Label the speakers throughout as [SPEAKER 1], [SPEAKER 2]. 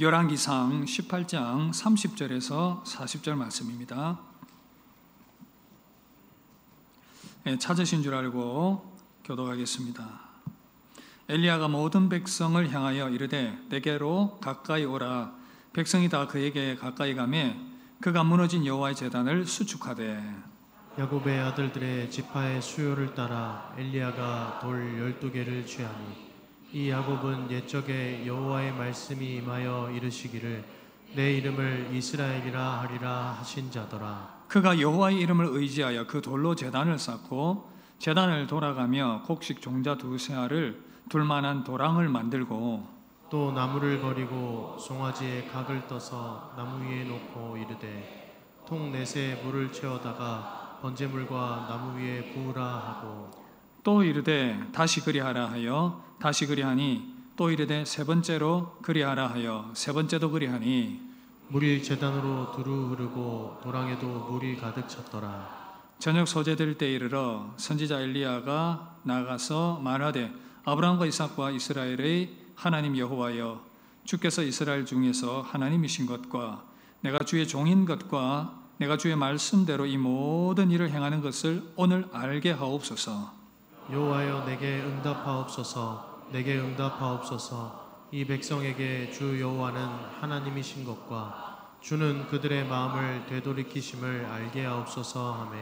[SPEAKER 1] 열왕기상 18장 30절에서 40절 말씀입니다. 찾으신 줄 알고 교독하겠습니다. 엘리야가 모든 백성을 향하여 이르되 내게로 가까이 오라. 백성이 다 그에게 가까이 가매 그가 무너진 여호와의 제단을 수축하되
[SPEAKER 2] 야곱의 아들들의 지파의 수요를 따라 엘리야가 돌 12개를 취하니 이 야곱은 옛적에 여호와의 말씀이 임하여 이르시기를 내 이름을 이스라엘이라 하리라 하신 자더라.
[SPEAKER 1] 그가 여호와의 이름을 의지하여 그 돌로 제단을 쌓고 제단을 돌아가며 곡식 종자 두세 알을 둘만한 도랑을 만들고
[SPEAKER 2] 또 나무를 버리고 송아지에 각을 떠서 나무 위에 놓고 이르되 통 넷에 물을 채워다가 번제물과 나무 위에 부으라 하고
[SPEAKER 1] 또 이르되 다시 그리하라 하여 다시 그리하니 또 이르되 세 번째로 그리하라 하여 세 번째도 그리하니
[SPEAKER 2] 물이 제단으로 두루 흐르고 도랑에도 물이 가득 찼더라.
[SPEAKER 1] 저녁 소재될 때 이르러 선지자 엘리야가 나가서 말하되 아브라함과 이삭과 이스라엘의 하나님 여호와여 주께서 이스라엘 중에서 하나님이신 것과 내가 주의 종인 것과 내가 주의 말씀대로 이 모든 일을 행하는 것을 오늘 알게 하옵소서.
[SPEAKER 2] 여호와여 내게 응답하옵소서. 내게 응답하옵소서. 이 백성에게 주 여호와는 하나님이신 것과 주는 그들의 마음을 되돌이키심을 알게 하옵소서 하매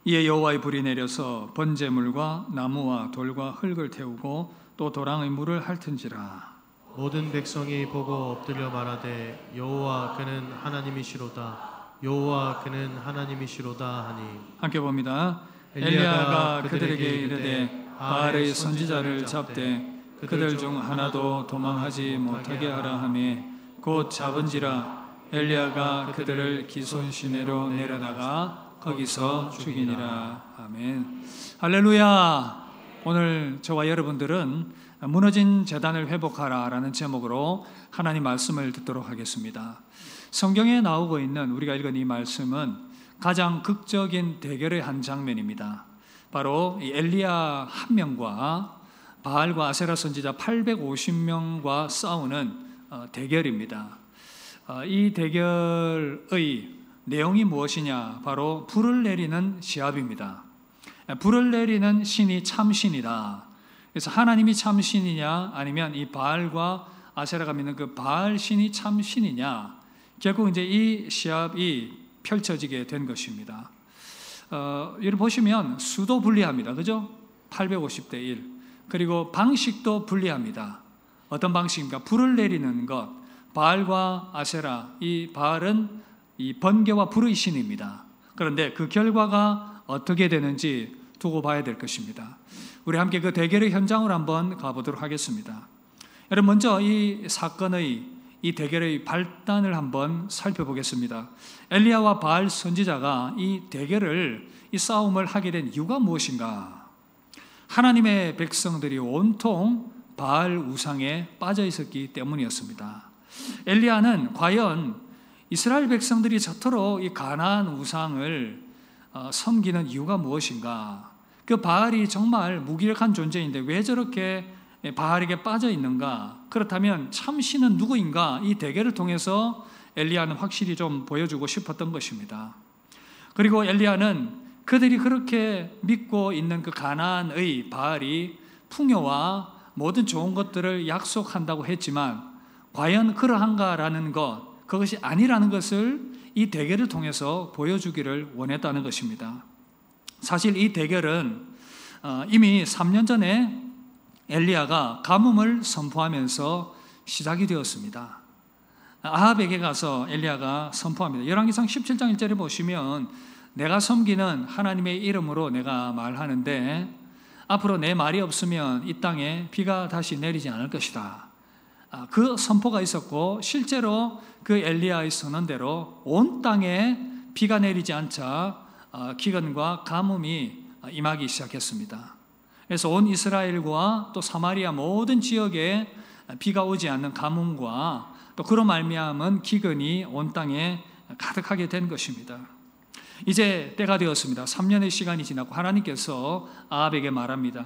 [SPEAKER 1] 이에 여호와의 불이 내려서 번제물과 나무와 돌과 흙을 태우고 또 도랑의 물을 핥은지라.
[SPEAKER 2] 모든 백성이 보고 엎드려 말하되 여호와 그는 하나님이시로다. 여호와 그는 하나님이시로다 하니
[SPEAKER 1] 함께 봅니다. 엘리야가 그들에게 이르되 바알의 선지자를 잡되 그들 중 하나도 도망하지 못하게 하라 하며 곧 잡은지라. 엘리야가 그들을 기손 시내로 내려다가 거기서 죽이니라. 아멘. 할렐루야. 오늘 저와 여러분들은 무너진 제단을 회복하라 라는 제목으로 하나님 말씀을 듣도록 하겠습니다. 성경에 나오고 있는 우리가 읽은 이 말씀은 가장 극적인 대결의 한 장면입니다. 바로 이 엘리야 한 명과 바알과 아세라 선지자 850명과 싸우는 대결입니다. 이 대결의 내용이 무엇이냐? 바로 불을 내리는 시합입니다. 불을 내리는 신이 참신이다. 그래서 하나님이 참신이냐 아니면 이 바알과 아세라가 믿는 그 바알 신이 참신이냐, 결국 이제 이 시합이 펼쳐지게 된 것입니다. 여기 보시면 수도 불리합니다. 그죠? 850대 1. 그리고 방식도 불리합니다. 어떤 방식입니까? 불을 내리는 것. 바알과 아세라, 이 바알은 이 번개와 불의 신입니다. 그런데 그 결과가 어떻게 되는지 두고 봐야 될 것입니다. 우리 함께 그 대결의 현장으로 한번 가보도록 하겠습니다. 여러분, 먼저 이 사건의 이 대결의 발단을 한번 살펴보겠습니다. 엘리야와 바알 선지자가 이 대결을, 이 싸움을 하게 된 이유가 무엇인가? 하나님의 백성들이 온통 바알 우상에 빠져 있었기 때문이었습니다. 엘리야는 과연 이스라엘 백성들이 저토록 이 가나안 우상을 섬기는 이유가 무엇인가? 그 바알이 정말 무기력한 존재인데 왜 저렇게 바알에게 빠져 있는가? 그렇다면 참신은 누구인가? 이 대결을 통해서 엘리야는 확실히 좀 보여주고 싶었던 것입니다. 그리고 엘리야는 그들이 그렇게 믿고 있는 그 가나안의 바알이 풍요와 모든 좋은 것들을 약속한다고 했지만 과연 그러한가라는 것, 그것이 아니라는 것을 이 대결을 통해서 보여주기를 원했다는 것입니다. 사실 이 대결은 이미 3년 전에 엘리야가 가뭄을 선포하면서 시작이 되었습니다. 아합에게 가서 엘리야가 선포합니다. 열왕기상 17장 1절에 보시면 내가 섬기는 하나님의 이름으로 내가 말하는데 앞으로 내 말이 없으면 이 땅에 비가 다시 내리지 않을 것이다. 그 선포가 있었고 실제로 그 엘리야의 선언대로 온 땅에 비가 내리지 않자 기근과 가뭄이 임하기 시작했습니다. 그래서 온 이스라엘과 또 사마리아 모든 지역에 비가 오지 않는 가뭄과 또 그로 말미암은 기근이 온 땅에 가득하게 된 것입니다. 이제 때가 되었습니다. 3년의 시간이 지나고 하나님께서 아합에게 말합니다.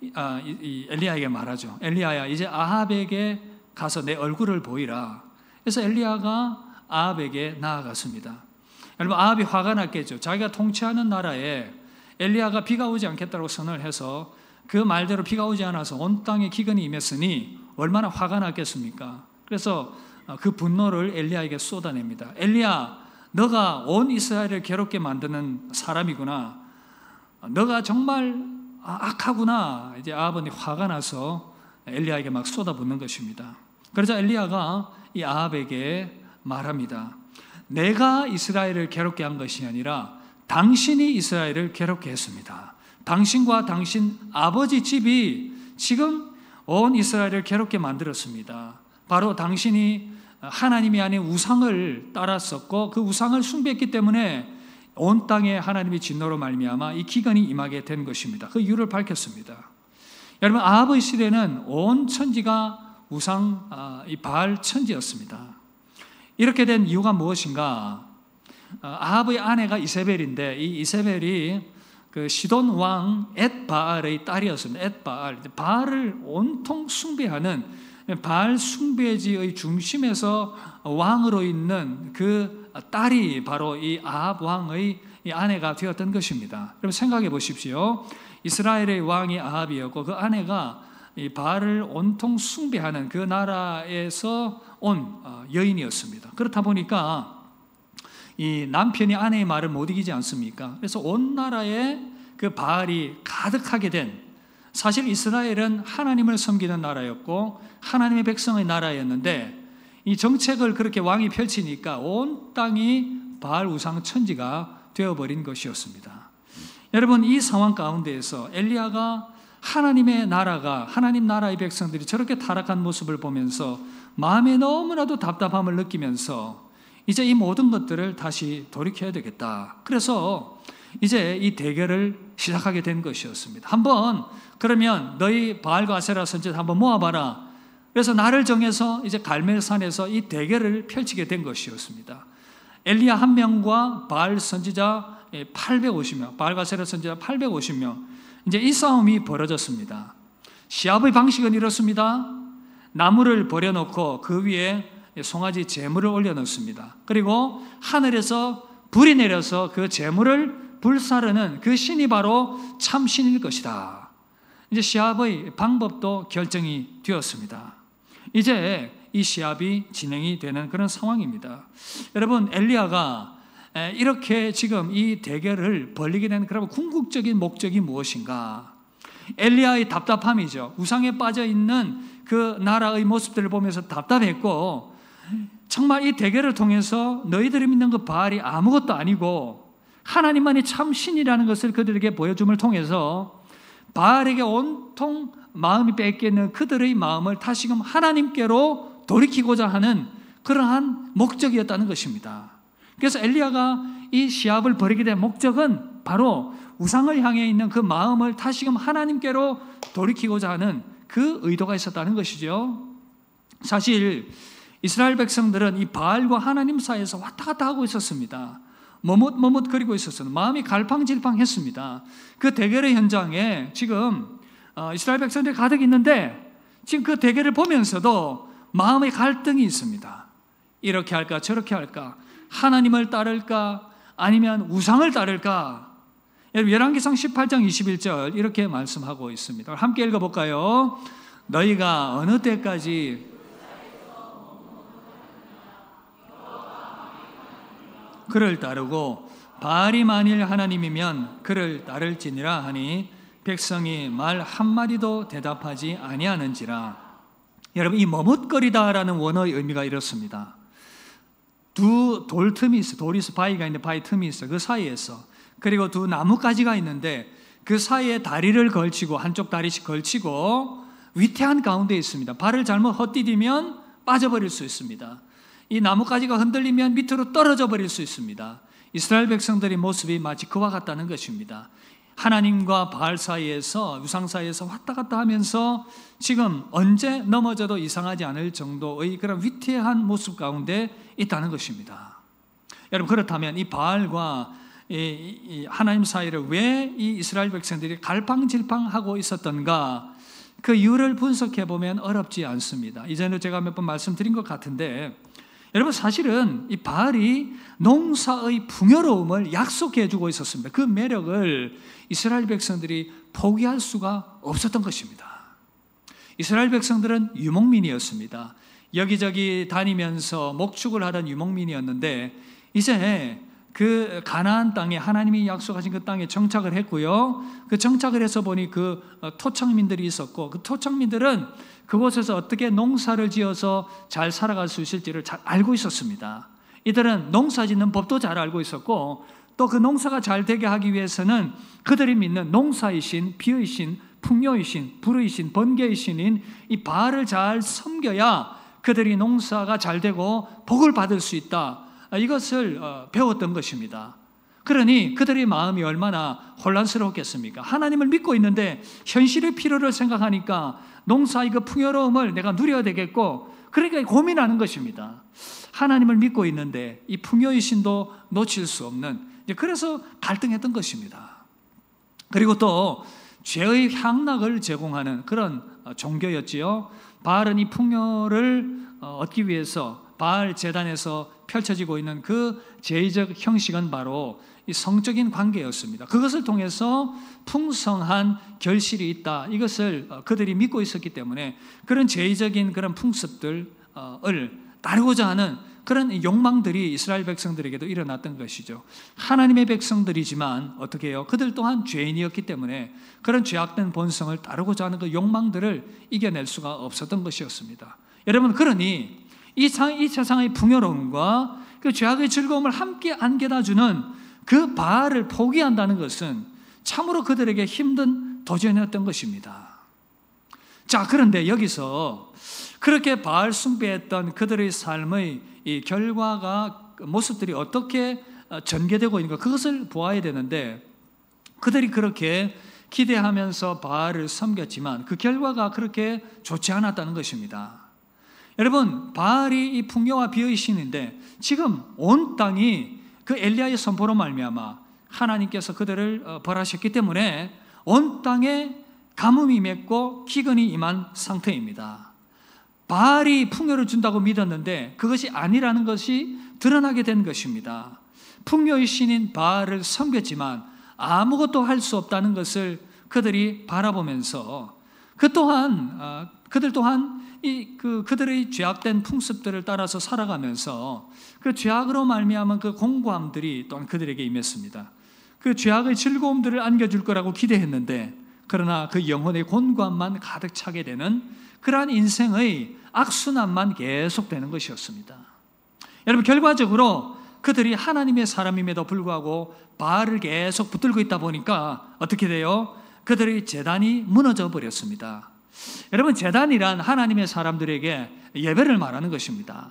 [SPEAKER 1] 엘리야에게 말하죠. 엘리야야, 이제 아합에게 가서 내 얼굴을 보이라. 그래서 엘리야가 아합에게 나아갔습니다. 여러분, 아합이 화가 났겠죠. 자기가 통치하는 나라에 엘리야가 비가 오지 않겠다고 선언을 해서 그 말대로 비가 오지 않아서 온 땅에 기근이 임했으니 얼마나 화가 났겠습니까? 그래서 그 분노를 엘리야에게 쏟아냅니다. 엘리야, 너가 온 이스라엘을 괴롭게 만드는 사람이구나. 너가 정말 악하구나. 이제 아합은 화가 나서 엘리야에게 막 쏟아붓는 것입니다. 그러자 엘리야가 이 아합에게 말합니다. 내가 이스라엘을 괴롭게 한 것이 아니라 당신이 이스라엘을 괴롭게 했습니다. 당신과 당신 아버지 집이 지금 온 이스라엘을 괴롭게 만들었습니다. 바로 당신이 하나님이 아닌 우상을 따랐었고 그 우상을 숭배했기 때문에 온 땅에 하나님의 진노로 말미암아 이 기근이 임하게 된 것입니다. 그 이유를 밝혔습니다. 여러분, 아합의 시대는 온 천지가 우상, 이 바알 천지였습니다. 이렇게 된 이유가 무엇인가? 아합의 아내가 이세벨인데 이 이세벨이 그 시돈 왕 엣바알의 딸이었습니다. 엣바알, 바알을 온통 숭배하는 바알 숭배지의 중심에서 왕으로 있는 그 딸이 바로 이 아합 왕의 이 아내가 되었던 것입니다. 그럼 생각해 보십시오. 이스라엘의 왕이 아합이었고 그 아내가 이 바알을 온통 숭배하는 그 나라에서 온 여인이었습니다. 그렇다 보니까 이 남편이 아내의 말을 못 이기지 않습니까? 그래서 온 나라에 그 바알이 가득하게 된, 사실 이스라엘은 하나님을 섬기는 나라였고 하나님의 백성의 나라였는데 이 정책을 그렇게 왕이 펼치니까 온 땅이 바알 우상 천지가 되어버린 것이었습니다. 여러분, 이 상황 가운데에서 엘리야가 하나님의 나라가, 하나님 나라의 백성들이 저렇게 타락한 모습을 보면서 마음에 너무나도 답답함을 느끼면서 이제 이 모든 것들을 다시 돌이켜야 되겠다. 그래서 이제 이 대결을 시작하게 된 것이었습니다. 한번 그러면 너희 바알과 아세라 선지자 한번 모아봐라. 그래서 날을 정해서 이제 갈멜산에서 이 대결을 펼치게 된 것이었습니다. 엘리야 한 명과 바알 선지자 850명, 바알과 아세라 선지자 850명. 이제 이 싸움이 벌어졌습니다. 시합의 방식은 이렇습니다. 나무를 버려놓고 그 위에 송아지 제물을 올려놓습니다. 그리고 하늘에서 불이 내려서 그 제물을 불사르는 그 신이 바로 참신일 것이다. 이제 시합의 방법도 결정이 되었습니다. 이제 이 시합이 진행이 되는 그런 상황입니다. 여러분, 엘리야가 이렇게 지금 이 대결을 벌리게 된 그런 궁극적인 목적이 무엇인가? 엘리야의 답답함이죠. 우상에 빠져 있는 그 나라의 모습들을 보면서 답답했고, 정말 이 대결을 통해서 너희들이 믿는 그 바알이 아무것도 아니고 하나님만이 참 신이라는 것을 그들에게 보여줌을 통해서 바알에게 온통 마음이 뺏기는 그들의 마음을 다시금 하나님께로 돌이키고자 하는 그러한 목적이었다는 것입니다. 그래서 엘리야가 이 시합을 벌이게 된 목적은 바로 우상을 향해 있는 그 마음을 다시금 하나님께로 돌이키고자 하는 그 의도가 있었다는 것이죠. 사실 이스라엘 백성들은 이 바알과 하나님 사이에서 왔다 갔다 하고 있었습니다. 머뭇거리고 있었어요. 마음이 갈팡질팡했습니다. 그 대결의 현장에 지금 이스라엘 백성들이 가득 있는데 지금 그 대결을 보면서도 마음의 갈등이 있습니다. 이렇게 할까 저렇게 할까, 하나님을 따를까 아니면 우상을 따를까. 열왕기상 18장 21절 이렇게 말씀하고 있습니다. 함께 읽어볼까요? 너희가 어느 때까지 그를 따르고 바알이 만일 하나님이면 그를 따를지니라 하니 백성이 말 한마디도 대답하지 아니하는지라. 여러분, 이 머뭇거리다라는 원어의 의미가 이렇습니다. 두 돌틈이 있어요. 돌이 있어, 바위가 있는데 바위 틈이 있어요. 그 사이에서. 그리고 두 나뭇가지가 있는데 그 사이에 다리를 걸치고, 한쪽 다리씩 걸치고 위태한 가운데 있습니다. 발을 잘못 헛디디면 빠져버릴 수 있습니다. 이 나뭇가지가 흔들리면 밑으로 떨어져 버릴 수 있습니다. 이스라엘 백성들의 모습이 마치 그와 같다는 것입니다. 하나님과 바알 사이에서, 우상 사이에서 왔다 갔다 하면서 지금 언제 넘어져도 이상하지 않을 정도의 그런 위태한 모습 가운데 있다는 것입니다. 여러분, 그렇다면 이 바알과 이 하나님 사이를 왜 이 이스라엘 백성들이 갈팡질팡하고 있었던가, 그 이유를 분석해 보면 어렵지 않습니다. 이전에 제가 몇 번 말씀드린 것 같은데, 여러분, 사실은 이 바알이 농사의 풍요로움을 약속해 주고 있었습니다. 그 매력을 이스라엘 백성들이 포기할 수가 없었던 것입니다. 이스라엘 백성들은 유목민이었습니다. 여기저기 다니면서 목축을 하던 유목민이었는데 이제 그 가나안 땅에, 하나님이 약속하신 그 땅에 정착을 했고요. 그 정착을 해서 보니 그 토착민들이 있었고, 그 토착민들은 그곳에서 어떻게 농사를 지어서 잘 살아갈 수 있을지를 잘 알고 있었습니다. 이들은 농사 짓는 법도 잘 알고 있었고, 또 그 농사가 잘 되게 하기 위해서는 그들이 믿는 농사의 신, 비의 신, 풍요의 신, 불의 신, 번개의 신인 이 바알을 잘 섬겨야 그들이 농사가 잘 되고 복을 받을 수 있다, 이것을 배웠던 것입니다. 그러니 그들의 마음이 얼마나 혼란스러웠겠습니까? 하나님을 믿고 있는데 현실의 필요를 생각하니까 농사의 그 풍요로움을 내가 누려야 되겠고, 그러니까 고민하는 것입니다. 하나님을 믿고 있는데 이 풍요의 신도 놓칠 수 없는, 그래서 갈등했던 것입니다. 그리고 또 죄의 향락을 제공하는 그런 종교였지요. 바알은 이 풍요를 얻기 위해서 바알 제단에서 펼쳐지고 있는 그 제의적 형식은 바로 이 성적인 관계였습니다. 그것을 통해서 풍성한 결실이 있다, 이것을 그들이 믿고 있었기 때문에 그런 제의적인 그런 풍습들을 따르고자 하는 그런 욕망들이 이스라엘 백성들에게도 일어났던 것이죠. 하나님의 백성들이지만 어떻게 해요? 그들 또한 죄인이었기 때문에 그런 죄악된 본성을 따르고자 하는 그 욕망들을 이겨낼 수가 없었던 것이었습니다. 여러분, 그러니 이 세상의 풍요로움과 그 죄악의 즐거움을 함께 안겨다 주는 그 바알을 포기한다는 것은 참으로 그들에게 힘든 도전이었던 것입니다. 자, 그런데 여기서 그렇게 바알 숭배했던 그들의 삶의 이 결과가, 모습들이 어떻게 전개되고 있는가, 그것을 보아야 되는데, 그들이 그렇게 기대하면서 바알을 섬겼지만 그 결과가 그렇게 좋지 않았다는 것입니다. 여러분, 바알이 이 풍요와 비의 신인데 지금 온 땅이 그 엘리야의 선포로 말미암아 하나님께서 그들을 벌하셨기 때문에 온 땅에 가뭄이 맺고 기근이 임한 상태입니다. 바알이 풍요를 준다고 믿었는데 그것이 아니라는 것이 드러나게 된 것입니다. 풍요의 신인 바알을 섬겼지만 아무것도 할 수 없다는 것을 그들이 바라보면서 그들 또한 그들의 죄악된 풍습들을 따라서 살아가면서 그 죄악으로 말미암은 그 공고함들이 또한 그들에게 임했습니다. 그 죄악의 즐거움들을 안겨줄 거라고 기대했는데, 그러나 그 영혼의 곤고함만 가득 차게 되는 그러한 인생의 악순환만 계속되는 것이었습니다. 여러분, 결과적으로 그들이 하나님의 사람임에도 불구하고 바알을 계속 붙들고 있다 보니까 어떻게 돼요? 그들의 제단이 무너져 버렸습니다. 여러분, 제단이란 하나님의 사람들에게 예배를 말하는 것입니다.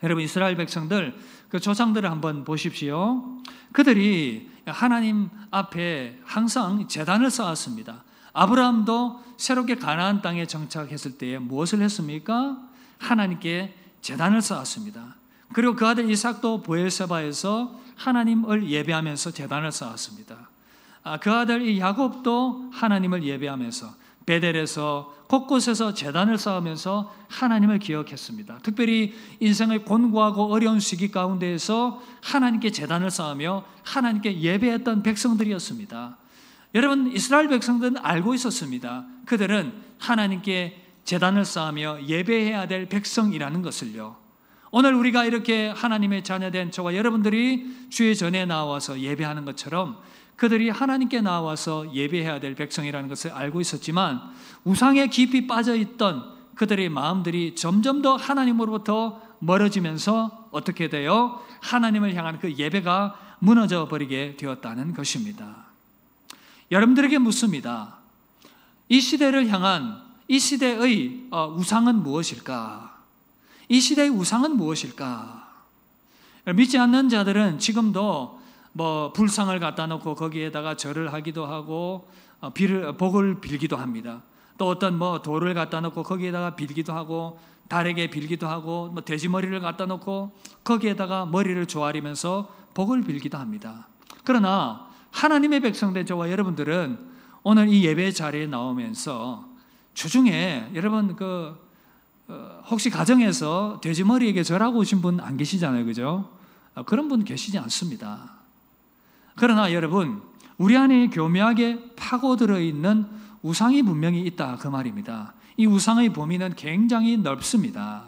[SPEAKER 1] 여러분, 이스라엘 백성들 그 조상들을 한번 보십시오. 그들이 하나님 앞에 항상 제단을 쌓았습니다. 아브라함도 새롭게 가나안 땅에 정착했을 때에 무엇을 했습니까? 하나님께 제단을 쌓았습니다. 그리고 그 아들 이삭도 브엘세바에서 하나님을 예배하면서 제단을 쌓았습니다. 그 아들 이 야곱도 하나님을 예배하면서 베델에서 곳곳에서 제단을 쌓으면서 하나님을 기억했습니다. 특별히 인생의 곤고하고 어려운 시기 가운데에서 하나님께 제단을 쌓으며 하나님께 예배했던 백성들이었습니다. 여러분, 이스라엘 백성들은 알고 있었습니다. 그들은 하나님께 제단을 쌓으며 예배해야 될 백성이라는 것을요. 오늘 우리가 이렇게 하나님의 자녀된 저와 여러분들이 주의 전에 나와서 예배하는 것처럼 그들이 하나님께 나와서 예배해야 될 백성이라는 것을 알고 있었지만, 우상에 깊이 빠져있던 그들의 마음들이 점점 더 하나님으로부터 멀어지면서 어떻게 돼요? 하나님을 향한 그 예배가 무너져 버리게 되었다는 것입니다. 여러분들에게 묻습니다. 이 시대를 향한 이 시대의 우상은 무엇일까? 이 시대의 우상은 무엇일까? 믿지 않는 자들은 지금도 불상을 갖다 놓고 거기에다가 절을 하기도 하고 복을 빌기도 합니다. 또 어떤 돌을 갖다 놓고 거기에다가 빌기도 하고, 달에게 빌기도 하고, 돼지 머리를 갖다 놓고 거기에다가 머리를 조아리면서 복을 빌기도 합니다. 그러나 하나님의 백성된 저와 여러분들은 오늘 이 예배 자리에 나오면서 주중에 여러분 혹시 가정에서 돼지머리에게 절하고 오신 분 안 계시잖아요, 그죠? 그런 분 계시지 않습니다. 그러나 여러분, 우리 안에 교묘하게 파고들어 있는 우상이 분명히 있다, 그 말입니다. 이 우상의 범위는 굉장히 넓습니다.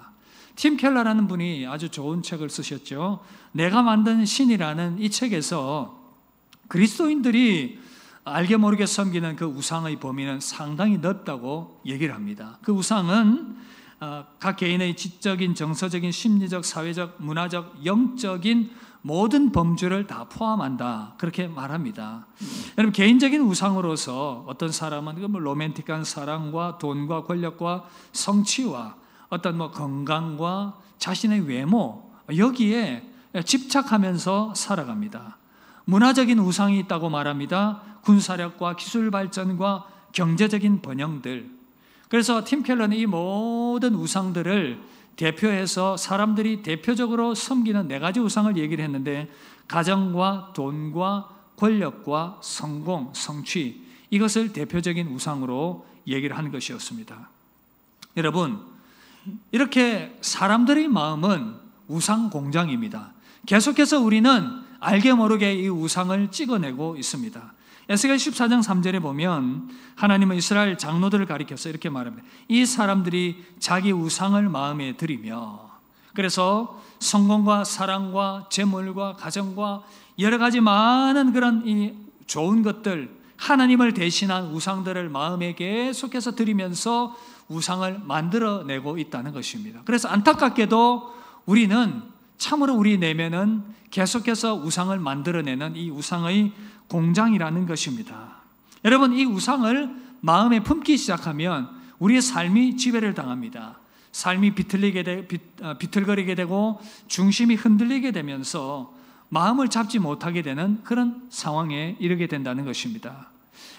[SPEAKER 1] 팀 켈러라는 분이 아주 좋은 책을 쓰셨죠. 내가 만든 신이라는 이 책에서 그리스도인들이 알게 모르게 섬기는 그 우상의 범위는 상당히 넓다고 얘기를 합니다. 그 우상은 각 개인의 지적인, 정서적인, 심리적, 사회적, 문화적, 영적인 모든 범주를 다 포함한다, 그렇게 말합니다. 여러분, 개인적인 우상으로서 어떤 사람은 로맨틱한 사랑과 돈과 권력과 성취와 어떤 건강과 자신의 외모, 여기에 집착하면서 살아갑니다. 문화적인 우상이 있다고 말합니다. 군사력과 기술 발전과 경제적인 번영들. 그래서 팀 켈러는 이 모든 우상들을 대표해서 사람들이 대표적으로 섬기는 4가지 우상을 얘기를 했는데, 가정과 돈과 권력과 성공, 성취, 이것을 대표적인 우상으로 얘기를 하는 것이었습니다. 여러분, 이렇게 사람들의 마음은 우상 공장입니다. 계속해서 우리는 알게 모르게 이 우상을 찍어내고 있습니다. 에스겔 14장 3절에 보면 하나님은 이스라엘 장로들을 가리켜서 이렇게 말합니다. 이 사람들이 자기 우상을 마음에 들이며, 그래서 성공과 사랑과 재물과 가정과 여러 가지 많은 그런 이 좋은 것들, 하나님을 대신한 우상들을 마음에 계속해서 들이면서 우상을 만들어내고 있다는 것입니다. 그래서 안타깝게도 우리는 참으로 우리 내면은 계속해서 우상을 만들어내는 이 우상의 공장이라는 것입니다. 여러분, 이 우상을 마음에 품기 시작하면 우리의 삶이 지배를 당합니다. 삶이 비틀거리게 되고 중심이 흔들리게 되면서 마음을 잡지 못하게 되는 그런 상황에 이르게 된다는 것입니다.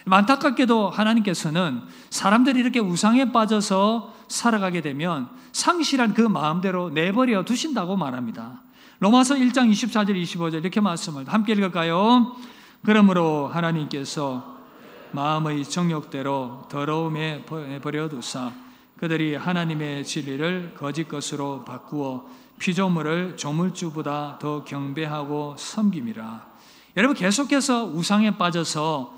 [SPEAKER 1] 안타깝게도 하나님께서는 사람들이 이렇게 우상에 빠져서 살아가게 되면 상실한 그 마음대로 내버려 두신다고 말합니다. 로마서 1장 24절 25절 이렇게 말씀을 함께 읽을까요? 그러므로 하나님께서 마음의 정욕대로 더러움에 버려두사 그들이 하나님의 진리를 거짓 것으로 바꾸어 피조물을 조물주보다 더 경배하고 섬김이라. 여러분, 계속해서 우상에 빠져서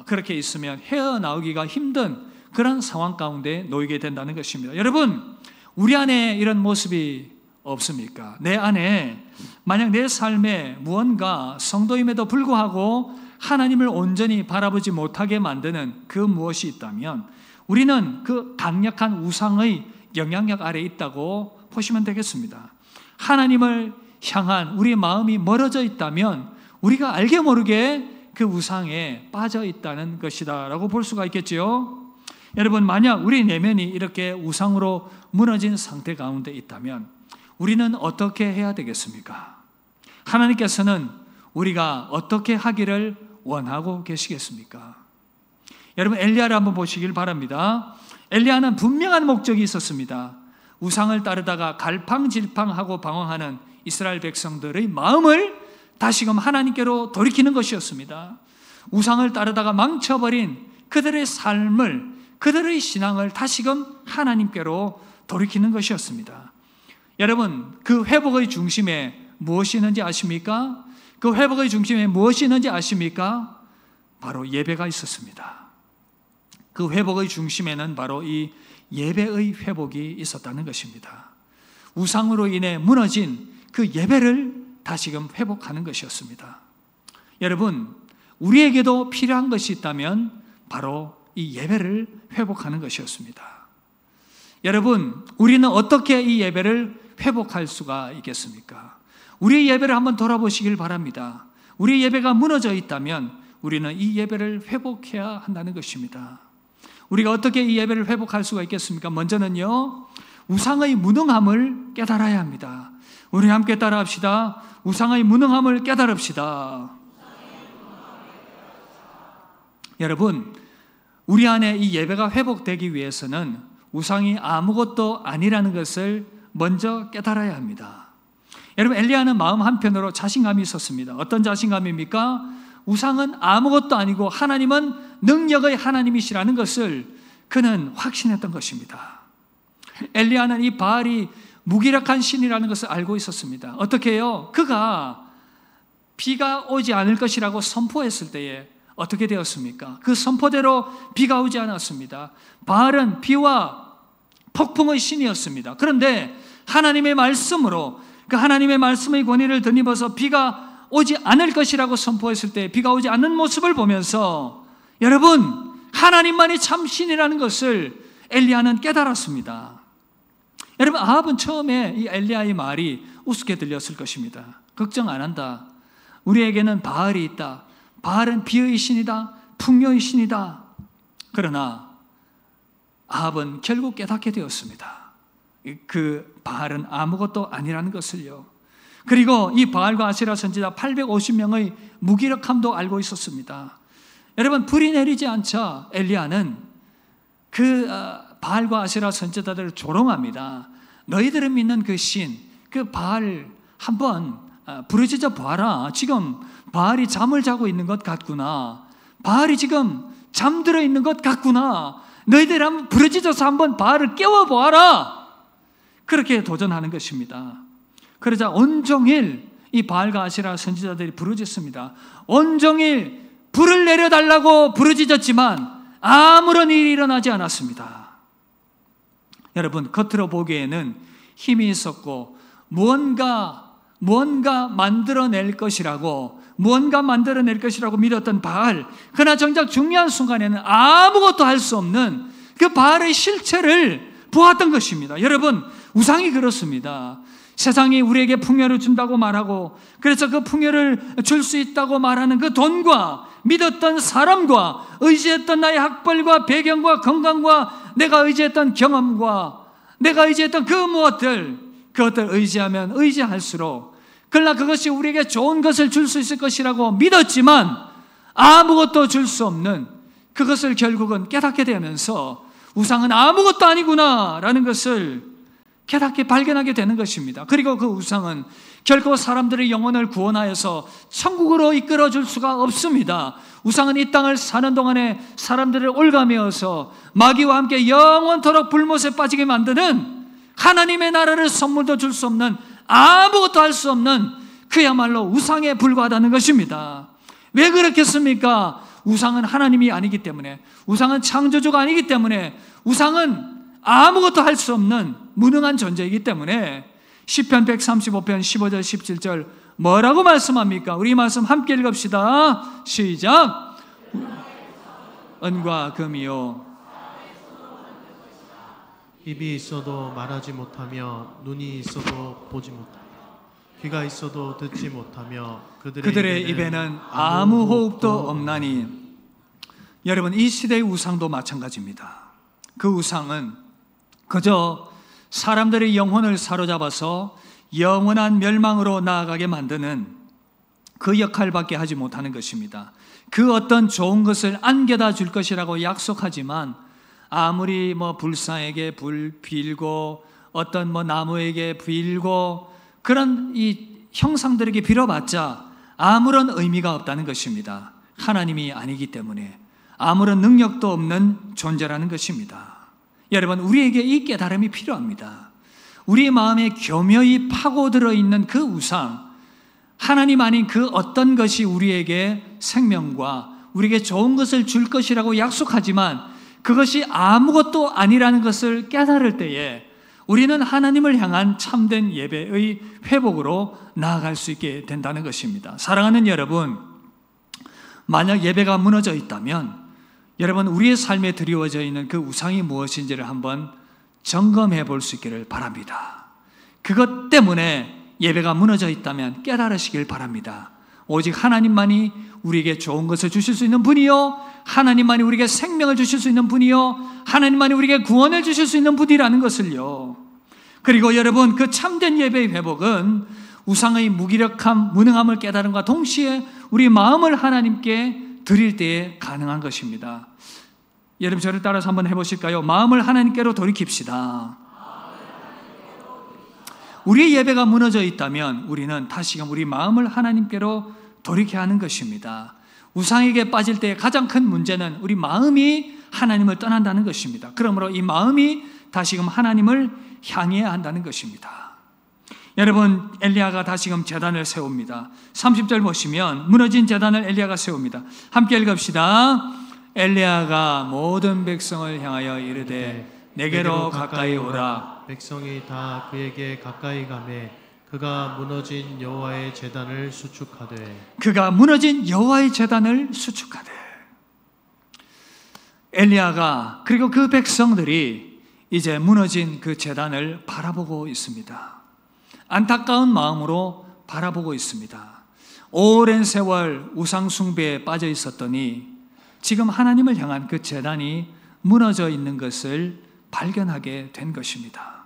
[SPEAKER 1] 그렇게 있으면 헤어나오기가 힘든 그런 상황 가운데 놓이게 된다는 것입니다. 여러분, 우리 안에 이런 모습이 없습니까? 내 안에 만약 내 삶에 무언가 성도임에도 불구하고 하나님을 온전히 바라보지 못하게 만드는 그 무엇이 있다면 우리는 그 강력한 우상의 영향력 아래에 있다고 보시면 되겠습니다. 하나님을 향한 우리 마음이 멀어져 있다면 우리가 알게 모르게 그 우상에 빠져 있다는 것이다 라고 볼 수가 있겠지요. 여러분, 만약 우리 내면이 이렇게 우상으로 무너진 상태 가운데 있다면 우리는 어떻게 해야 되겠습니까? 하나님께서는 우리가 어떻게 하기를 원하고 계시겠습니까? 여러분, 엘리야를 한번 보시길 바랍니다. 엘리야는 분명한 목적이 있었습니다. 우상을 따르다가 갈팡질팡하고 방황하는 이스라엘 백성들의 마음을 다시금 하나님께로 돌이키는 것이었습니다. 우상을 따르다가 망쳐버린 그들의 삶을, 그들의 신앙을 다시금 하나님께로 돌이키는 것이었습니다. 여러분, 그 회복의 중심에 무엇이 있는지 아십니까? 그 회복의 중심에 무엇이 있는지 아십니까? 바로 예배가 있었습니다. 그 회복의 중심에는 바로 이 예배의 회복이 있었다는 것입니다. 우상으로 인해 무너진 그 예배를 다시금 회복하는 것이었습니다. 여러분, 우리에게도 필요한 것이 있다면 바로 이 예배를 회복하는 것이었습니다. 여러분, 우리는 어떻게 이 예배를 회복할 수가 있겠습니까? 우리의 예배를 한번 돌아보시길 바랍니다. 우리의 예배가 무너져 있다면 우리는 이 예배를 회복해야 한다는 것입니다. 우리가 어떻게 이 예배를 회복할 수가 있겠습니까? 먼저는요, 우상의 무능함을 깨달아야 합니다. 우리 함께 따라합시다. 우상의 무능함을 깨달읍시다. 여러분, 우리 안에 이 예배가 회복되기 위해서는 우상이 아무것도 아니라는 것을 먼저 깨달아야 합니다. 여러분, 엘리야는 마음 한편으로 자신감이 있었습니다. 어떤 자신감입니까? 우상은 아무것도 아니고 하나님은 능력의 하나님이시라는 것을 그는 확신했던 것입니다. 엘리야는 이 바알이 무기력한 신이라는 것을 알고 있었습니다. 어떻게 해요? 그가 비가 오지 않을 것이라고 선포했을 때에 어떻게 되었습니까? 그 선포대로 비가 오지 않았습니다. 바알은 비와 폭풍의 신이었습니다. 그런데 하나님의 말씀으로, 그 하나님의 말씀의 권위를 덧입어서 비가 오지 않을 것이라고 선포했을 때 비가 오지 않는 모습을 보면서 여러분, 하나님만이 참 신이라는 것을 엘리야는 깨달았습니다. 여러분, 아합은 처음에 이 엘리야의 말이 우습게 들렸을 것입니다. 걱정 안 한다. 우리에게는 바알이 있다. 바알은 비의 신이다. 풍요의 신이다. 그러나 아합은 결국 깨닫게 되었습니다. 그 바알은 아무것도 아니라는 것을요. 그리고 이 바알과 아세라 선지자 850명의 무기력함도 알고 있었습니다. 여러분, 불이 내리지 않자 엘리야는 그 바알과 아세라 선지자들을 조롱합니다. 너희들은 믿는 그 신, 그 바알 한번 부르짖어 봐라. 지금 바알이 잠을 자고 있는 것 같구나. 바알이 지금 잠들어 있는 것 같구나. 너희들 한번 부르짖어서 한번 바알을 깨워보아라. 그렇게 도전하는 것입니다. 그러자 온종일 이 바알과 아세라 선지자들이 부르짖습니다. 온종일 불을 내려달라고 부르짖었지만 아무런 일이 일어나지 않았습니다. 여러분, 겉으로 보기에는 힘이 있었고 무언가 만들어낼 것이라고 믿었던 바알, 그러나 정작 중요한 순간에는 아무것도 할 수 없는 그 바알의 실체를 보았던 것입니다. 여러분, 우상이 그렇습니다. 세상이 우리에게 풍요를 준다고 말하고, 그래서 그 풍요를 줄 수 있다고 말하는 그 돈과 믿었던 사람과 의지했던 나의 학벌과 배경과 건강과 내가 의지했던 경험과 내가 의지했던 그 무엇들, 그것들 의지하면 의지할수록, 그러나 그것이 우리에게 좋은 것을 줄 수 있을 것이라고 믿었지만 아무것도 줄 수 없는 그것을 결국은 깨닫게 되면서 우상은 아무것도 아니구나라는 것을 깨닫게 발견하게 되는 것입니다. 그리고 그 우상은 결코 사람들의 영혼을 구원하여서 천국으로 이끌어줄 수가 없습니다. 우상은 이 땅을 사는 동안에 사람들을 올가매어서 마귀와 함께 영원토록 불못에 빠지게 만드는, 하나님의 나라를 선물도 줄 수 없는, 아무것도 할 수 없는 그야말로 우상에 불과하다는 것입니다. 왜 그렇겠습니까? 우상은 하나님이 아니기 때문에, 우상은 창조주가 아니기 때문에, 우상은 아무것도 할 수 없는 무능한 존재이기 때문에 시편 135편 15절 17절 뭐라고 말씀합니까? 우리 말씀 함께 읽읍시다. 시작. 은과 금이요,
[SPEAKER 2] 입이 있어도 말하지 못하며 눈이 있어도 보지 못하며 귀가 있어도 듣지 못하며
[SPEAKER 1] 그들의 입에는 아무 호흡도 없나니. 여러분, 이 시대의 우상도 마찬가지입니다. 그 우상은 그저 사람들의 영혼을 사로잡아서 영원한 멸망으로 나아가게 만드는 그 역할밖에 하지 못하는 것입니다. 그 어떤 좋은 것을 안겨다 줄 것이라고 약속하지만 아무리 불사에게 불 빌고 어떤 나무에게 빌고 그런 이 형상들에게 빌어봤자 아무런 의미가 없다는 것입니다. 하나님이 아니기 때문에 아무런 능력도 없는 존재라는 것입니다. 여러분, 우리에게 이 깨달음이 필요합니다. 우리 마음에 교묘히 파고들어 있는 그 우상, 하나님 아닌 그 어떤 것이 우리에게 생명과 우리에게 좋은 것을 줄 것이라고 약속하지만 그것이 아무것도 아니라는 것을 깨달을 때에 우리는 하나님을 향한 참된 예배의 회복으로 나아갈 수 있게 된다는 것입니다. 사랑하는 여러분, 만약 예배가 무너져 있다면 여러분, 우리의 삶에 드리워져 있는 그 우상이 무엇인지를 한번 점검해 볼 수 있기를 바랍니다. 그것 때문에 예배가 무너져 있다면 깨달으시길 바랍니다. 오직 하나님만이 우리에게 좋은 것을 주실 수 있는 분이요, 하나님만이 우리에게 생명을 주실 수 있는 분이요, 하나님만이 우리에게 구원을 주실 수 있는 분이라는 것을요. 그리고 여러분, 그 참된 예배의 회복은 우상의 무기력함, 무능함을 깨달음과 동시에 우리 마음을 하나님께 드릴 때에 가능한 것입니다. 여러분, 저를 따라서 한번 해보실까요? 마음을 하나님께로 돌이킵시다. 우리의 예배가 무너져 있다면 우리는 다시금 우리 마음을 하나님께로 돌이켜야 하는 것입니다. 우상에게 빠질 때 가장 큰 문제는 우리 마음이 하나님을 떠난다는 것입니다. 그러므로 이 마음이 다시금 하나님을 향해야 한다는 것입니다. 여러분, 엘리야가 다시금 제단을 세웁니다. 30절 보시면 무너진 제단을 엘리야가 세웁니다. 함께 읽읍시다. 엘리야가 모든 백성을 향하여 이르되 내게로 가까이 오라.
[SPEAKER 2] 백성이 다 그에게 가까이 가매 그가 무너진 여호와의 제단을 수축하되
[SPEAKER 1] 그가 무너진 여호와의 제단을 수축하되. 엘리야가 그리고 그 백성들이 이제 무너진 그 제단을 바라보고 있습니다. 안타까운 마음으로 바라보고 있습니다. 오랜 세월 우상 숭배에 빠져 있었더니 지금 하나님을 향한 그 제단이 무너져 있는 것을 발견하게 된 것입니다.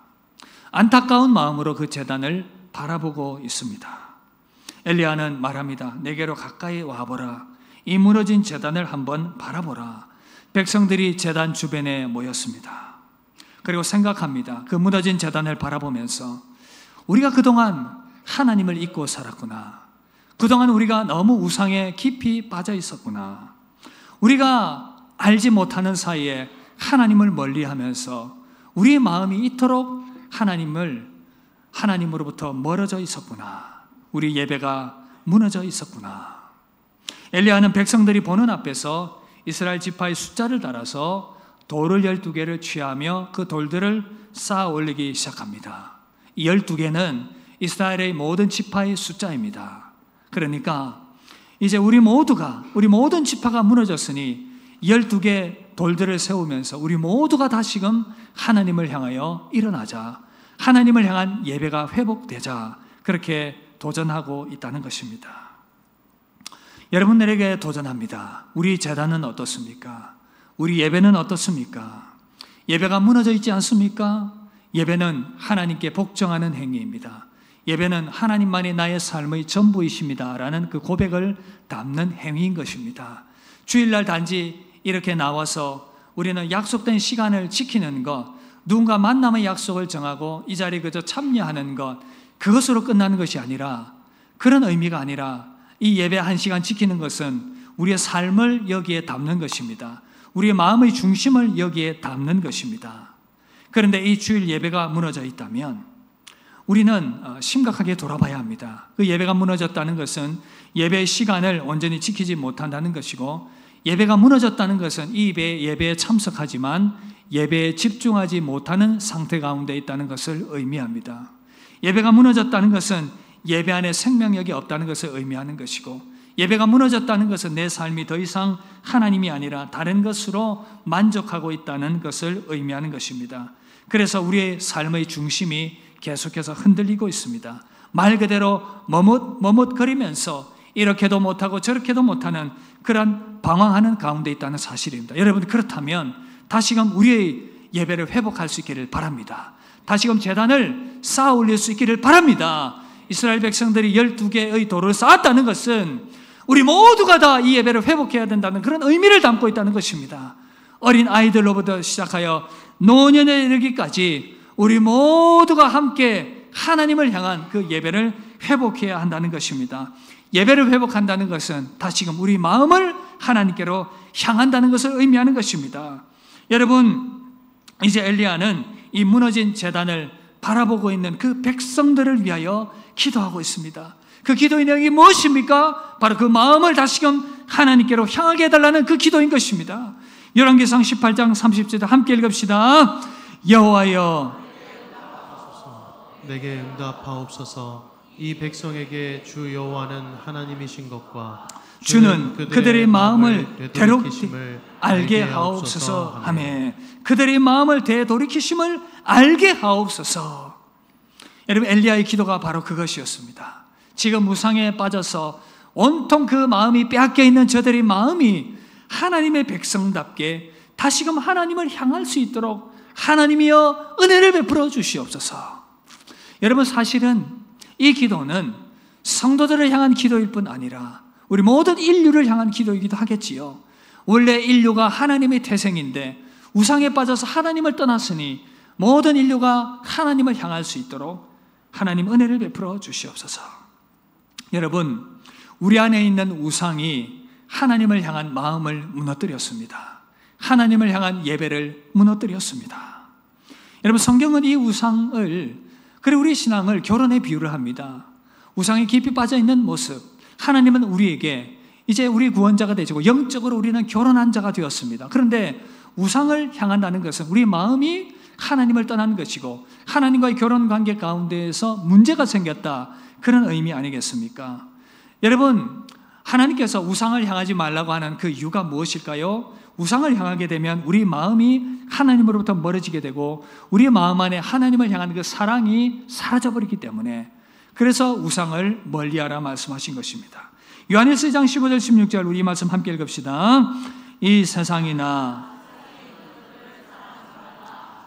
[SPEAKER 1] 안타까운 마음으로 그 제단을 바라보고 있습니다. 엘리야는 말합니다. 내게로 가까이 와보라. 이 무너진 제단을 한번 바라보라. 백성들이 제단 주변에 모였습니다. 그리고 생각합니다. 그 무너진 제단을 바라보면서 우리가 그동안 하나님을 잊고 살았구나. 그동안 우리가 너무 우상에 깊이 빠져 있었구나. 우리가 알지 못하는 사이에 하나님을 멀리하면서 우리의 마음이 이토록 하나님으로부터 멀어져 있었구나. 우리 예배가 무너져 있었구나. 엘리야는 백성들이 보는 앞에서 이스라엘 지파의 숫자를 따라서 돌을 12개를 취하며 그 돌들을 쌓아 올리기 시작합니다. 이 12개는 이스라엘의 모든 지파의 숫자입니다. 그러니까 이제 우리 모든 지파가 무너졌으니 12개 돌들을 세우면서 우리 모두가 다시금 하나님을 향하여 일어나자. 하나님을 향한 예배가 회복되자. 그렇게 도전하고 있다는 것입니다. 여러분들에게 도전합니다. 우리 제단은 어떻습니까? 우리 예배는 어떻습니까? 예배가 무너져 있지 않습니까? 예배는 하나님께 복종하는 행위입니다. 예배는 하나님만이 나의 삶의 전부이십니다 라는 그 고백을 담는 행위인 것입니다. 주일날 단지 이렇게 나와서 우리는 약속된 시간을 지키는 것, 누군가 만남의 약속을 정하고 이 자리에 그저 참여하는 것, 그것으로 끝나는 것이 아니라, 그런 의미가 아니라 이 예배 1시간 지키는 것은 우리의 삶을 여기에 담는 것입니다. 우리의 마음의 중심을 여기에 담는 것입니다. 그런데 이 주일 예배가 무너져 있다면 우리는 심각하게 돌아봐야 합니다. 그 예배가 무너졌다는 것은 예배의 시간을 온전히 지키지 못한다는 것이고, 예배가 무너졌다는 것은 이 예배에 참석하지만 예배에 집중하지 못하는 상태 가운데 있다는 것을 의미합니다. 예배가 무너졌다는 것은 예배 안에 생명력이 없다는 것을 의미하는 것이고, 예배가 무너졌다는 것은 내 삶이 더 이상 하나님이 아니라 다른 것으로 만족하고 있다는 것을 의미하는 것입니다. 그래서 우리의 삶의 중심이 계속해서 흔들리고 있습니다. 말 그대로 머뭇거리면서 이렇게도 못하고 저렇게도 못하는 그런 방황하는 가운데 있다는 사실입니다. 여러분, 그렇다면 다시금 우리의 예배를 회복할 수 있기를 바랍니다. 다시금 제단을 쌓아 올릴 수 있기를 바랍니다. 이스라엘 백성들이 12개의 돌을 쌓았다는 것은 우리 모두가 다 이 예배를 회복해야 된다는 그런 의미를 담고 있다는 것입니다. 어린 아이들로부터 시작하여 노년에 이르기까지 우리 모두가 함께 하나님을 향한 그 예배를 회복해야 한다는 것입니다. 예배를 회복한다는 것은 다시금 우리 마음을 하나님께로 향한다는 것을 의미하는 것입니다. 여러분, 이제 엘리야는 이 무너진 제단을 바라보고 있는 그 백성들을 위하여 기도하고 있습니다. 그 기도의 내용이 무엇입니까? 바로 그 마음을 다시금 하나님께로 향하게 해달라는 그 기도인 것입니다. 열왕기상 18장 30절 함께 읽읍시다. 여호와여
[SPEAKER 2] 내게 응답하옵소서. 이 백성에게 주 여호와는 하나님이신 것과
[SPEAKER 1] 주는 그들의 마음을 되돌이키심을 알게 하옵소서 하며, 그들의 마음을 되돌이키심을 알게 하옵소서. 여러분, 엘리야의 기도가 바로 그것이었습니다. 지금 우상에 빠져서 온통 그 마음이 빼앗겨 있는 저들의 마음이 하나님의 백성답게 다시금 하나님을 향할 수 있도록 하나님이여 은혜를 베풀어 주시옵소서. 여러분, 사실은 이 기도는 성도들을 향한 기도일 뿐 아니라 우리 모든 인류를 향한 기도이기도 하겠지요. 원래 인류가 하나님의 태생인데 우상에 빠져서 하나님을 떠났으니 모든 인류가 하나님을 향할 수 있도록 하나님 은혜를 베풀어 주시옵소서. 여러분, 우리 안에 있는 우상이 하나님을 향한 마음을 무너뜨렸습니다. 하나님을 향한 예배를 무너뜨렸습니다. 여러분, 성경은 이 우상을, 그리고 우리 신앙을 결혼에 비유를 합니다. 우상에 깊이 빠져있는 모습, 하나님은 우리에게 이제 우리 구원자가 되시고 영적으로 우리는 결혼한 자가 되었습니다. 그런데 우상을 향한다는 것은 우리 마음이 하나님을 떠난 것이고 하나님과의 결혼 관계 가운데에서 문제가 생겼다, 그런 의미 아니겠습니까? 여러분, 하나님께서 우상을 향하지 말라고 하는 그 이유가 무엇일까요? 우상을 향하게 되면 우리 마음이 하나님으로부터 멀어지게 되고 우리 마음 안에 하나님을 향하는 그 사랑이 사라져버리기 때문에, 그래서 우상을 멀리하라 말씀하신 것입니다. 요한일서 2장 15절 16절 우리 말씀 함께 읽읍시다. 이 세상이나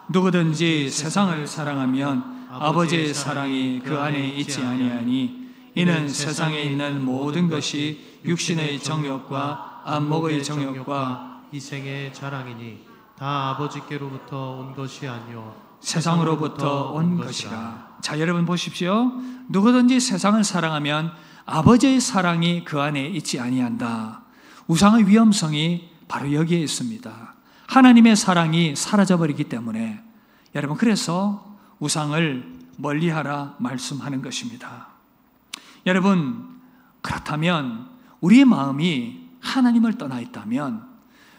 [SPEAKER 1] 누구든지 세상을 사랑하면 아버지의 사랑이 그 안에 있지 아니하니, 이는 세상에 있는 모든 것이 육신의 정욕과 안목의 정욕과
[SPEAKER 2] 이생의 자랑이니 다 아버지께로부터 온 것이 아니요
[SPEAKER 1] 세상으로부터 온 것이라. 자, 여러분 보십시오. 누구든지 세상을 사랑하면 아버지의 사랑이 그 안에 있지 아니한다. 우상의 위험성이 바로 여기에 있습니다. 하나님의 사랑이 사라져버리기 때문에 여러분, 그래서 우상을 멀리하라 말씀하는 것입니다. 여러분, 그렇다면 우리의 마음이 하나님을 떠나 있다면,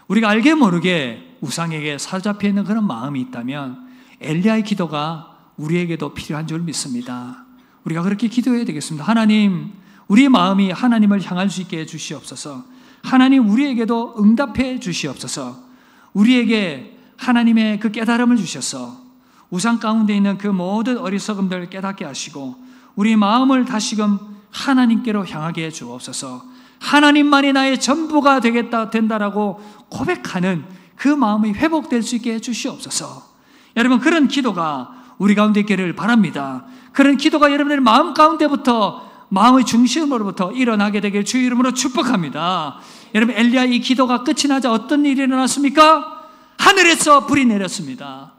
[SPEAKER 1] 우리가 알게 모르게 우상에게 사로잡혀 있는 그런 마음이 있다면 엘리야의 기도가 우리에게도 필요한 줄 믿습니다. 우리가 그렇게 기도해야 되겠습니다. 하나님, 우리의 마음이 하나님을 향할 수 있게 해주시옵소서. 하나님, 우리에게도 응답해 주시옵소서. 우리에게 하나님의 그 깨달음을 주셔서 우상 가운데 있는 그 모든 어리석음들을 깨닫게 하시고 우리 마음을 다시금 하나님께로 향하게 해 주옵소서. 하나님만이 나의 전부가 된다라고 고백하는 그 마음이 회복될 수 있게 해 주시옵소서. 여러분, 그런 기도가 우리 가운데 있기를 바랍니다. 그런 기도가 여러분들의 마음 가운데부터, 마음의 중심으로부터 일어나게 되길 주의 이름으로 축복합니다. 여러분, 엘리야 이 기도가 끝이 나자 어떤 일이 일어났습니까? 하늘에서 불이 내렸습니다.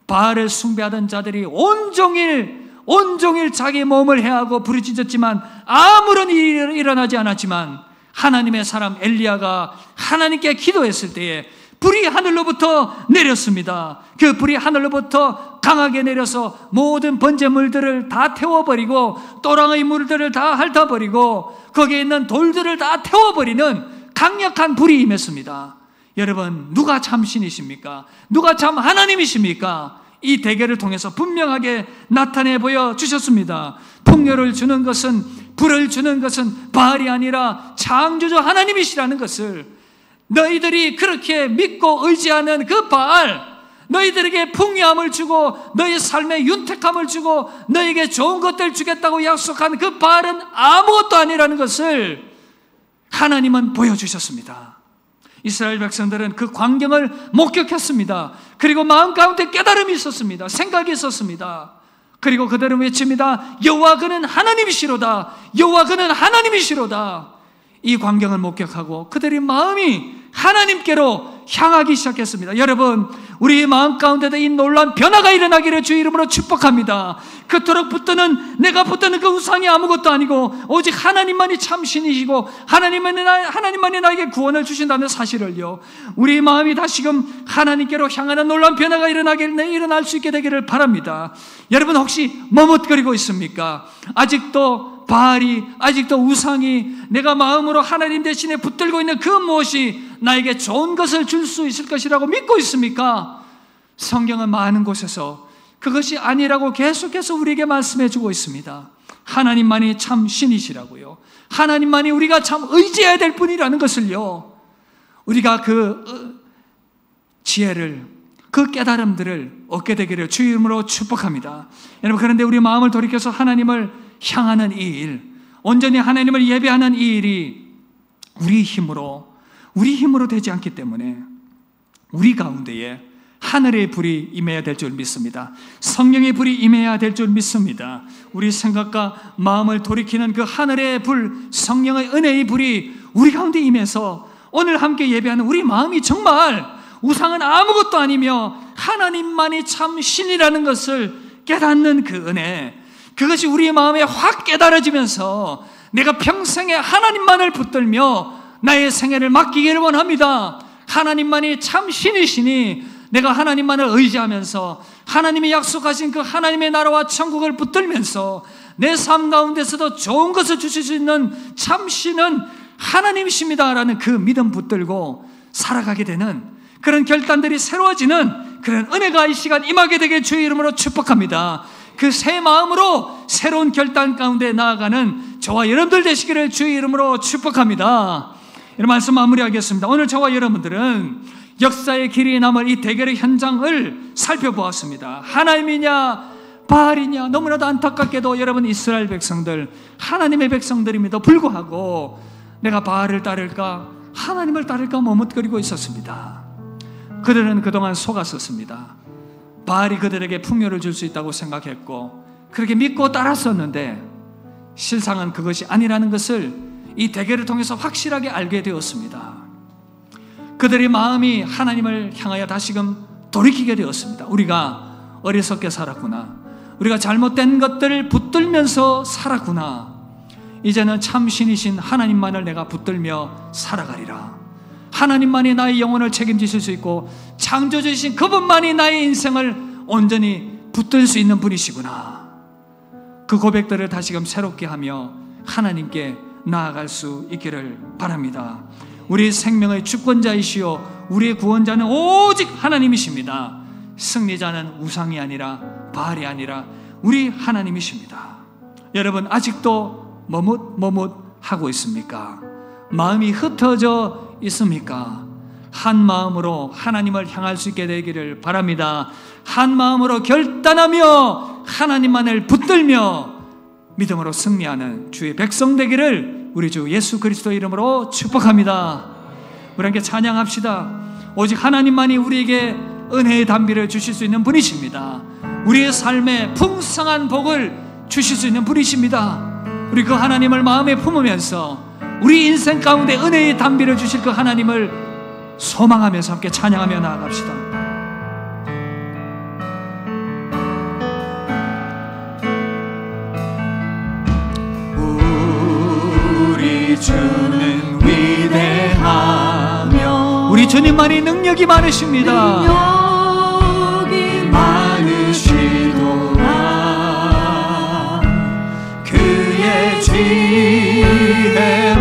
[SPEAKER 1] 바알을 숭배하던 자들이 온종일 자기 몸을 해하고 부르짖었지만 아무런 일이 일어나지 않았지만, 하나님의 사람 엘리야가 하나님께 기도했을 때에 불이 하늘로부터 내렸습니다. 그 불이 하늘로부터 강하게 내려서 모든 번제물들을 다 태워버리고 또랑의 물들을 다 핥아버리고 거기에 있는 돌들을 다 태워버리는 강력한 불이 임했습니다. 여러분, 누가 참 신이십니까? 누가 참 하나님이십니까? 이 대결을 통해서 분명하게 나타내 보여주셨습니다. 풍요를 주는 것은, 불을 주는 것은 바알이 아니라 창조주 하나님이시라는 것을, 너희들이 그렇게 믿고 의지하는 그 바알, 너희들에게 풍요함을 주고 너희 삶에 윤택함을 주고 너희에게 좋은 것들 주겠다고 약속한 그 바알은 아무것도 아니라는 것을 하나님은 보여주셨습니다. 이스라엘 백성들은 그 광경을 목격했습니다. 그리고 마음 가운데 깨달음이 있었습니다. 생각이 있었습니다. 그리고 그들은 외칩니다. 여호와 그는 하나님이시로다. 여호와 그는 하나님이시로다. 이 광경을 목격하고 그들의 마음이 하나님께로 향하기 시작했습니다. 여러분, 우리 마음 가운데도 이 놀라운 변화가 일어나기를 주의 이름으로 축복합니다. 그토록 내가 붙드는 그 우상이 아무것도 아니고 오직 하나님만이 참 신이시고 하나님만이 나에게 구원을 주신다는 사실을요, 우리 마음이 다시금 하나님께로 향하는 놀라운 변화가 일어날 수 있게 되기를 바랍니다. 여러분, 혹시 머뭇거리고 있습니까? 아직도 바알이, 아직도 우상이 내가 마음으로 하나님 대신에 붙들고 있는 그 무엇이 나에게 좋은 것을 줄 수 있을 것이라고 믿고 있습니까? 성경은 많은 곳에서 그것이 아니라고 계속해서 우리에게 말씀해 주고 있습니다. 하나님만이 참 신이시라고요. 하나님만이 우리가 참 의지해야 될 분이라는 것을요, 우리가 그 지혜를, 그 깨달음들을 얻게 되기를 주의 이름으로 축복합니다. 여러분, 그런데 우리 마음을 돌이켜서 하나님을 향하는 이 일, 온전히 하나님을 예배하는 이 일이 우리 힘으로 되지 않기 때문에 우리 가운데에 하늘의 불이 임해야 될 줄 믿습니다. 성령의 불이 임해야 될 줄 믿습니다. 우리 생각과 마음을 돌이키는 그 하늘의 불, 성령의 은혜의 불이 우리 가운데 임해서 오늘 함께 예배하는 우리 마음이 정말 우상은 아무것도 아니며 하나님만이 참 신이라는 것을 깨닫는 그 은혜, 그것이 우리의 마음에 확 깨달아지면서 내가 평생에 하나님만을 붙들며 나의 생애를 맡기기를 원합니다. 하나님만이 참 신이시니 내가 하나님만을 의지하면서 하나님이 약속하신 그 하나님의 나라와 천국을 붙들면서 내 삶 가운데서도 좋은 것을 주실 수 있는 참 신은 하나님이십니다라는 그 믿음 붙들고 살아가게 되는 그런 결단들이 새로워지는 그런 은혜가 이 시간 임하게 되게 주의 이름으로 축복합니다. 그 새 마음으로 새로운 결단 가운데 나아가는 저와 여러분들 되시기를 주의 이름으로 축복합니다. 이런 말씀 마무리하겠습니다. 오늘 저와 여러분들은 역사의 길이 남을 이 대결의 현장을 살펴보았습니다. 하나님이냐 바알이냐. 너무나도 안타깝게도 여러분 이스라엘 백성들 하나님의 백성들임에도 불구하고 내가 바알을 따를까 하나님을 따를까 머뭇거리고 있었습니다. 그들은 그동안 속았었습니다. 바알이 그들에게 풍요를 줄 수 있다고 생각했고 그렇게 믿고 따랐었는데 실상은 그것이 아니라는 것을 이 대결을 통해서 확실하게 알게 되었습니다. 그들의 마음이 하나님을 향하여 다시금 돌이키게 되었습니다. 우리가 어리석게 살았구나. 우리가 잘못된 것들을 붙들면서 살았구나. 이제는 참 신이신 하나님만을 내가 붙들며 살아가리라. 하나님만이 나의 영혼을 책임지실 수 있고 창조주이신 그분만이 나의 인생을 온전히 붙들 수 있는 분이시구나. 그 고백들을 다시금 새롭게 하며 하나님께 나아갈 수 있기를 바랍니다. 우리 생명의 주권자이시오 우리의 구원자는 오직 하나님이십니다. 승리자는 우상이 아니라 바알이 우리 하나님이십니다. 여러분 아직도 머뭇하고 있습니까? 마음이 흩어져 있습니까? 한 마음으로 하나님을 향할 수 있게 되기를 바랍니다. 한 마음으로 결단하며 하나님만을 붙들며 믿음으로 승리하는 주의 백성 되기를 우리 주 예수 그리스도 이름으로 축복합니다. 우리 함께 찬양합시다. 오직 하나님만이 우리에게 은혜의 담비를 주실 수 있는 분이십니다. 우리의 삶에 풍성한 복을 주실 수 있는 분이십니다. 우리 그 하나님을 마음에 품으면서 우리 인생 가운데 은혜의 담비를 주실 그 하나님을 소망하면서 함께 찬양하며 나아갑시다. 우리 주는 위대하며 우리 주님만이 능력이 많으십니다. 능력이 많으시도다. 그의 지혜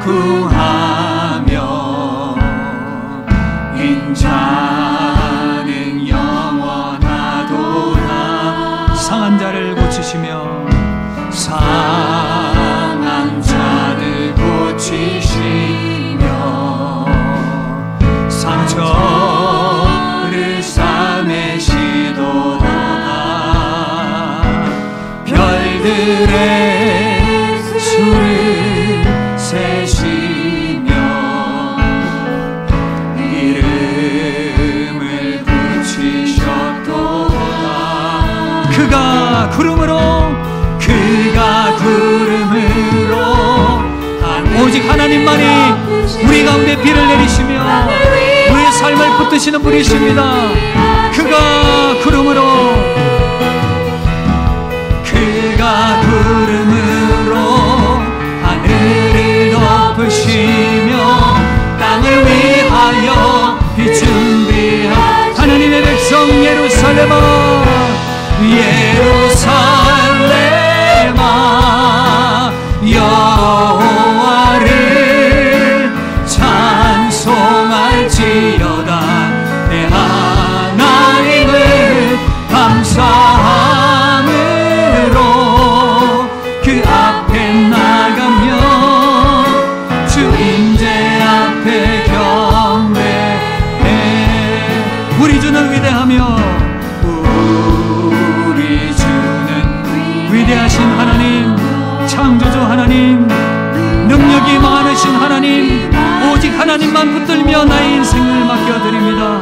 [SPEAKER 1] 무궁하며 인자는 영원하도다. 상한 자를 고치시며 상한 자를 고치시며 상처를 싸매시도다. 별들의 수를 세시며 이름을 붙이셨도다. 그가 구름으로 오직 하나님만이 우리 가운데 비를 내리시며 우리의 삶을 붙드시는 분이십니다. 그가 구름으로 하늘을 덮으시며 땅을 위하여 빛 준비한 하나님의 백성 예루살렘아 여호와를 찬송할지어다. 내 하나님을 감사함으로 그 앞에 나가며 주 임재 앞에 경배해. 우리 주는 위대하며 우리 주는 위대하신 하나님, 창조주 하나님, 능력이 많으신 하나님, 오직 하나님만 붙들며 나의 인생을 맡겨드립니다.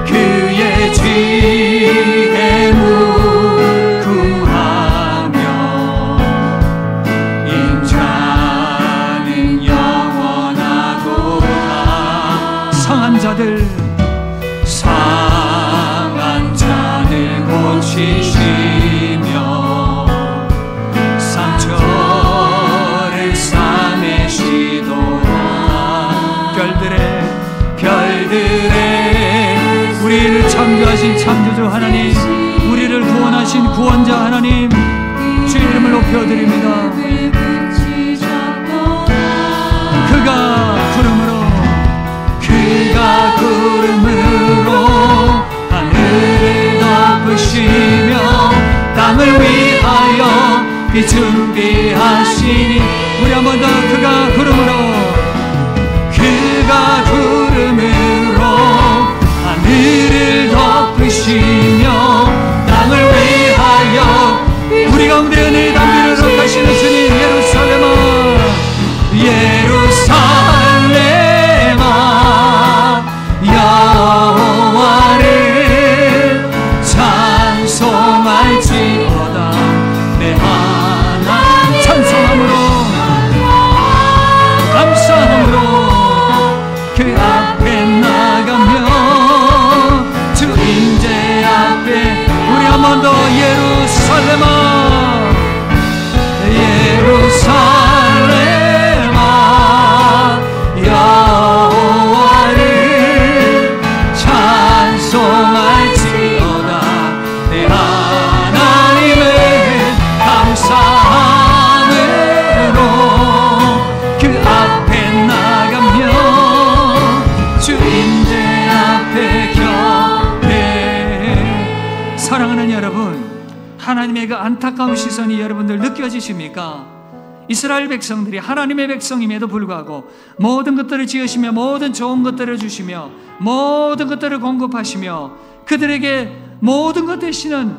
[SPEAKER 1] 그의 지혜 무궁하며 인자는 영원하도다. 상한 자들 고치시며 상처를 싸매시도다. 별들의 우리를 창조하신 창조주 하나님, 우리를 구원하신 구원자 하나님, 주의 이름을 높여드립니다. 그가 구름으로 하늘을 덮으시며 땅을 위하여 비 준비하시니, 우리 한 번 더. 그가 구름으로 하늘을 덮으시며 땅을 위하여 우리 가운데 은혜의 담비를 허락하시는 주님, 예루살렘아 여호와를 찬송할지어다. 내 하나님 찬송함으로 감사함으로 그 앞에 나가며 주 임재 앞에 우리 한 번 더. 예루살렘아 여호와를 찬송할지어다. 내 하나님을 감사함으로 그 앞에 나가며 주 임재 앞에 곁에. 사랑하는 여러분, 하나님의 그 안타까운 시선이 여러분들 느껴지십니까? 이스라엘 백성들이 하나님의 백성임에도 불구하고 모든 것들을 지으시며 모든 좋은 것들을 주시며 모든 것들을 공급하시며 그들에게 모든 것 되시는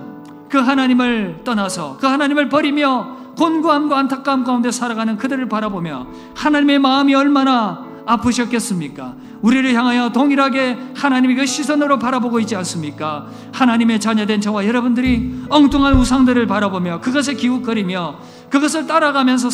[SPEAKER 1] 그 하나님을 떠나서 그 하나님을 버리며 곤고함과 안타까움 가운데 살아가는 그들을 바라보며 하나님의 마음이 얼마나 아프셨겠습니까? 우리를 향하여 동일하게 하나님의 그 시선으로 바라보고 있지 않습니까? 하나님의 자녀된 저와 여러분들이 엉뚱한 우상들을 바라보며 그것에 기웃거리며 그것을 따라가면서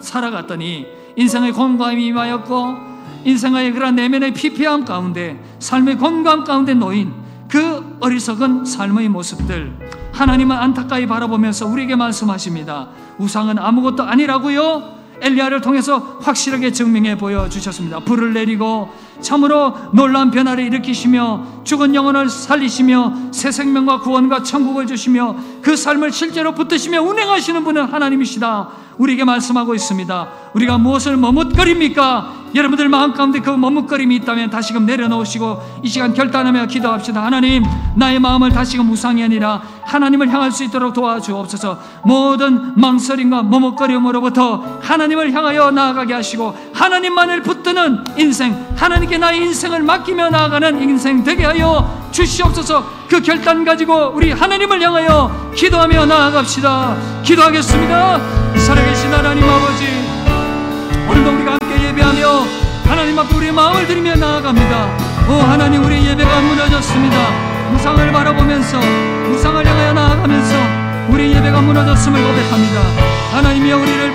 [SPEAKER 1] 살아갔더니 인생의 곤고함이 임하였고 인생의 그런 내면의 피폐함 가운데 삶의 곤고함 가운데 놓인 그 어리석은 삶의 모습들, 하나님은 안타까이 바라보면서 우리에게 말씀하십니다. 우상은 아무것도 아니라고요? 엘리야를 통해서 확실하게 증명해 보여주셨습니다. 불을 내리고 참으로 놀라운 변화를 일으키시며 죽은 영혼을 살리시며 새 생명과 구원과 천국을 주시며 그 삶을 실제로 붙드시며 운행하시는 분은 하나님이시다, 우리에게 말씀하고 있습니다. 우리가 무엇을 머뭇거립니까? 여러분들 마음 가운데 그 머뭇거림이 있다면 다시금 내려놓으시고 이 시간 결단하며 기도합시다. 하나님, 나의 마음을 다시금 우상이 아니라 하나님을 향할 수 있도록 도와주옵소서. 모든 망설임과 머뭇거림으로부터 하나님을 향하여 나아가게 하시고 하나님만을 붙드는 인생, 하나님께 나의 인생을 맡기며 나아가는 인생 되게 하여 주시옵소서. 그 결단 가지고 우리 하나님을 향하여 기도하며 나아갑시다. 기도하겠습니다. 살아계신 하나님 아버지, 오늘도 우리가 함께 예배하며 하나님 앞에 우리의 마음을 드리며 나아갑니다. 오 하나님, 우리 예배가 무너졌습니다. 우상을 바라보면서 우상을 향하여 나아가면서 우리 예배가 무너졌음을 고백합니다. 하나님이여, 우리를